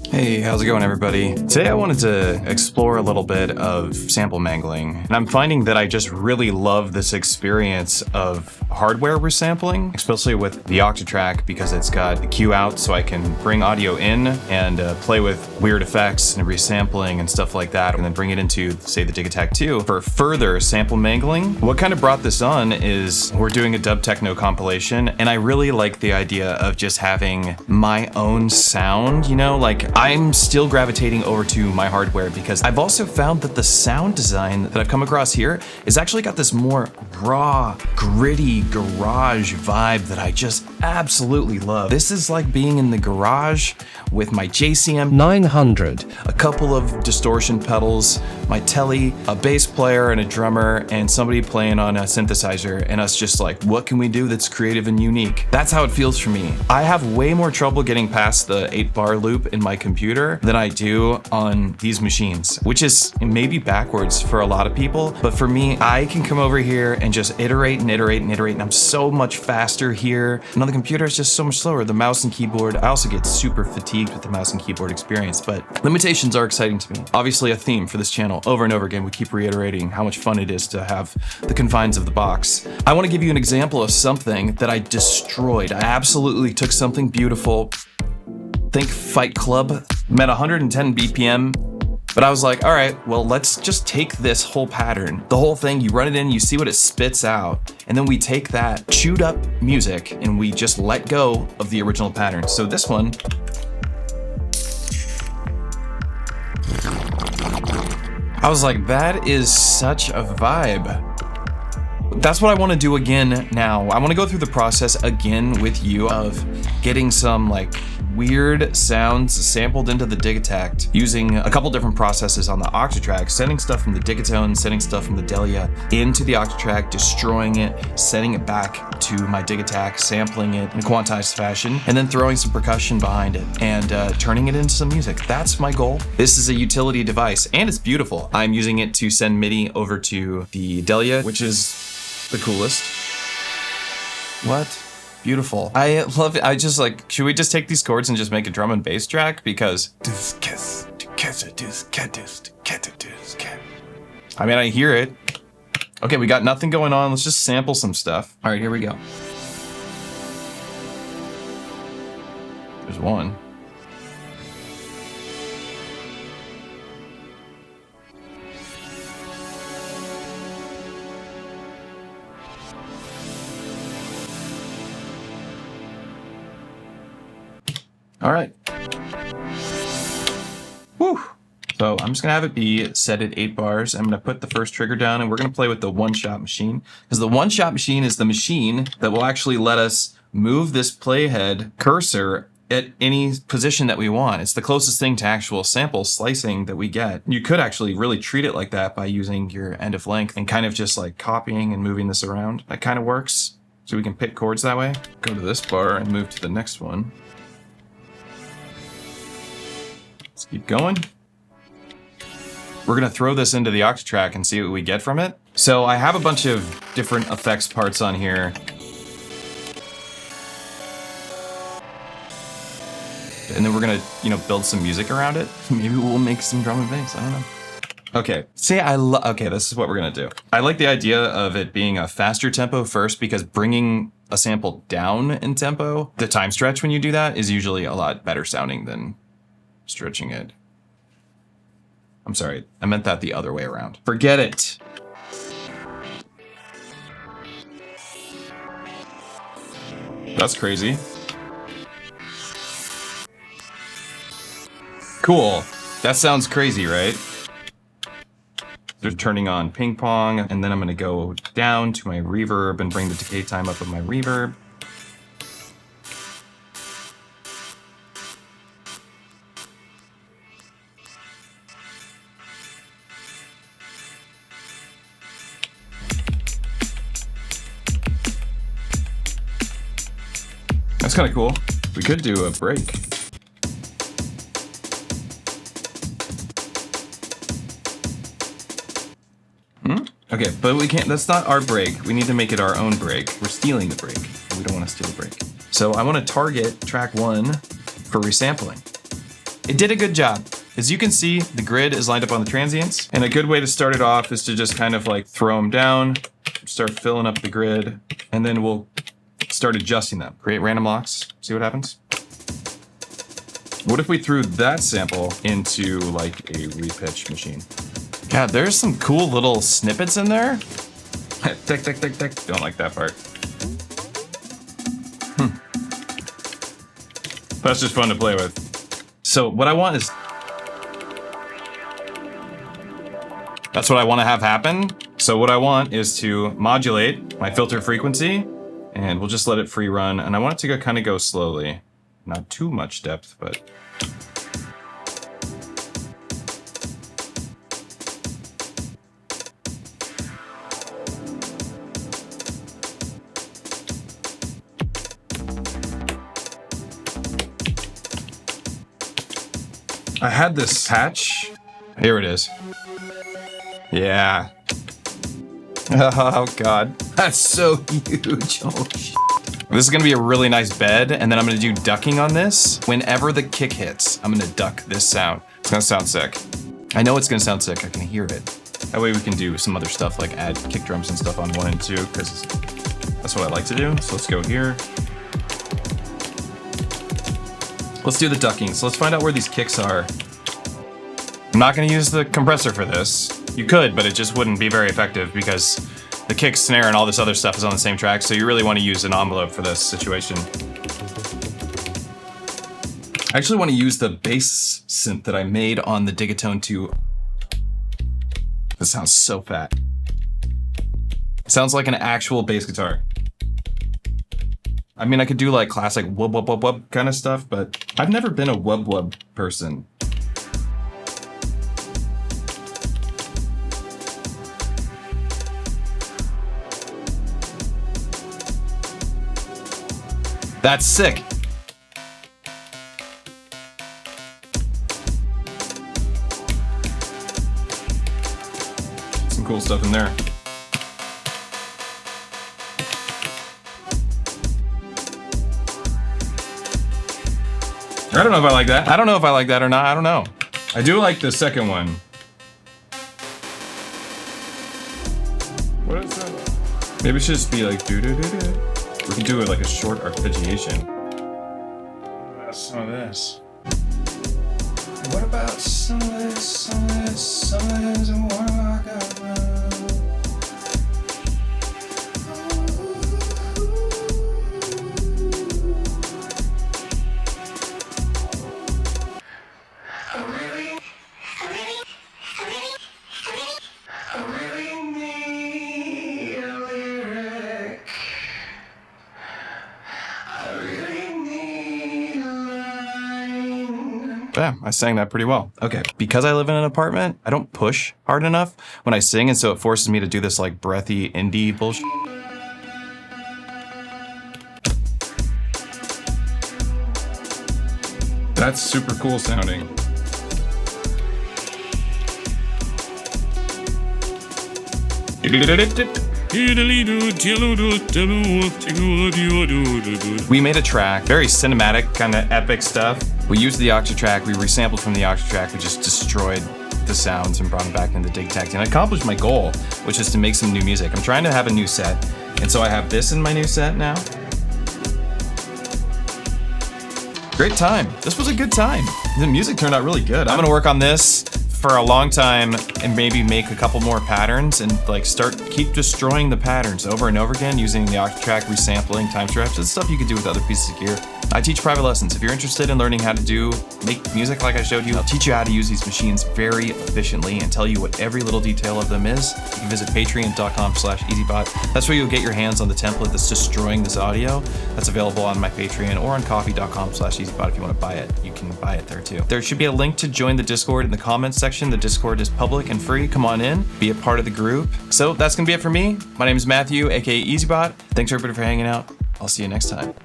Hey, how's it going, everybody? Today I wanted to explore a little bit of sample mangling, and I'm finding that I just really love this experience of hardware resampling, especially with the Octatrack, because it's got the cue out so I can bring audio in and play with weird effects and resampling and stuff like that, and then bring it into, say, the Digitakt 2 for further sample mangling. What kind of brought this on is we're doing a dub techno compilation, and I really like the idea of just having my own sound, you know, like I'm still gravitating over to my hardware because I've also found that the sound design that I've come across here is actually got this more raw, gritty garage vibe that I just absolutely love. This is like being in the garage with my JCM 900, a couple of distortion pedals, my telly, a bass player and a drummer, and somebody playing on a synthesizer, and us just like, what can we do that's creative and unique? That's how it feels for me. I have way more trouble getting past the 8-bar loop in my computer than I do on these machines, which is maybe backwards for a lot of people, but for me, I can come over here and just iterate and iterate and iterate, and I'm so much faster here. And on the computer, it's just so much slower. The mouse and keyboard, I also get super fatigued with the mouse and keyboard experience, but limitations are exciting to me. Obviously a theme for this channel. Over and over again, we keep reiterating how much fun it is to have the confines of the box. I want to give you an example of something that I destroyed. I absolutely took something beautiful, think Fight Club, met 110 BPM, but I was like, all right, well, let's just take this whole pattern, the whole thing, you run it in, you see what it spits out, and then we take that chewed up music and we just let go of the original pattern. So this one, I was like, that is such a vibe. That's what I want to do again now. I want to go through the process again with you of getting some like weird sounds sampled into the Digitakt using a couple different processes on the Octatrack, sending stuff from the Digiton, sending stuff from the Delia into the Octatrack, destroying it, sending it back to my Digitakt, sampling it in a quantized fashion, and then throwing some percussion behind it and turning it into some music. That's my goal. This is a utility device and it's beautiful. I'm using it to send MIDI over to the Delia, which is the coolest. What? Beautiful. I love it. I just like, should we just take these chords and just make a drum and bass track? Because I mean, I hear it. Okay, we got nothing going on. Let's just sample some stuff. All right, here we go. There's one. All right. Woo. So I'm just gonna have it be set at 8 bars. I'm gonna put the first trigger down and we're gonna play with the one-shot machine, because the one-shot machine is the machine that will actually let us move this playhead cursor at any position that we want. It's the closest thing to actual sample slicing that we get. You could actually really treat it like that by using your end of length and kind of just like copying and moving this around. That kind of works. So we can pick chords that way. Go to this bar and move to the next one. Let's keep going. We're gonna throw this into the Octatrack and see what we get from it. So I have a bunch of different effects parts on here. And then we're gonna, build some music around it. Maybe we'll make some drum and bass, I don't know. Okay, see, okay, this is what we're gonna do. I like the idea of it being a faster tempo first, because bringing a sample down in tempo, the time stretch when you do that is usually a lot better sounding than stretching it. I'm sorry, I meant that the other way around. Forget it. That's crazy. Cool. That sounds crazy, right? They're turning on ping pong, and then I'm gonna go down to my reverb and bring the decay time up with my reverb. That's kind of cool. We could do a break. Okay, but we can't, that's not our break. We need to make it our own break. We're stealing the break. We don't want to steal the break. So I want to target track 1 for resampling. It did a good job. As you can see, the grid is lined up on the transients, and a good way to start it off is to just kind of like throw them down, start filling up the grid, and then we'll start adjusting them. Create random locks, see what happens. What if we threw that sample into like a repitch machine? God, there's some cool little snippets in there. Tick, tick, tick, tick. Don't like that part. That's just fun to play with. So what I want is... That's what I want to have happen. So what I want is to modulate my filter frequency, and we'll just let it free run. And I want it to kind of go slowly. Not too much depth, but... I had this patch. Here it is. Yeah. Oh God, that's so huge. Oh shit. This is gonna be a really nice bed, and then I'm gonna do ducking on this. Whenever the kick hits, I'm gonna duck this sound. It's gonna sound sick. I know it's gonna sound sick, I can hear it. That way we can do some other stuff like add kick drums and stuff on 1 and 2, because that's what I like to do. So let's go here. Let's do the ducking. So let's find out where these kicks are. I'm not gonna use the compressor for this. You could, but it just wouldn't be very effective because the kick, snare, and all this other stuff is on the same track, so you really want to use an envelope for this situation. I actually want to use the bass synth that I made on the Digatone 2. This sounds so fat. It sounds like an actual bass guitar. I mean, I could do like classic wub wub wub wub kind of stuff, but I've never been a wub wub person. That's sick. Some cool stuff in there. I don't know if I like that. I don't know if I like that or not. I don't know. I do like the second one. What is that? Maybe it should just be like doo doo doo doo. We can do it like a short arpeggiation. What about some of this? What about some of this, some of this, some of this, and what have I got now? Yeah, I sang that pretty well. Okay, because I live in an apartment, I don't push hard enough when I sing, and so it forces me to do this like breathy indie bullshit. That's super cool sounding. We made a track, very cinematic, kind of epic stuff. We used the Octatrack, we resampled from the Octatrack, we just destroyed the sounds and brought them back into Digitakt, and I accomplished my goal, which is to make some new music. I'm trying to have a new set, and so I have this in my new set now. Great time. This was a good time. The music turned out really good. I'm gonna work on this for a long time and maybe make a couple more patterns and like keep destroying the patterns over and over again using the Octatrack, resampling, time straps. It's stuff you could do with other pieces of gear. I teach private lessons. If you're interested in learning how to make music like I showed you, I'll teach you how to use these machines very efficiently and tell you what every little detail of them is. You can visit patreon.com/EZBOT. That's where you'll get your hands on the template that's destroying this audio. That's available on my Patreon or on coffee.com/EZBOT if you want to buy it. You can buy it there too. There should be a link to join the Discord in the comments section. The Discord is public and free. Come on in, be a part of the group. So that's gonna be it for me. My name is Matthew, aka EZBOT. Thanks everybody for hanging out. I'll see you next time.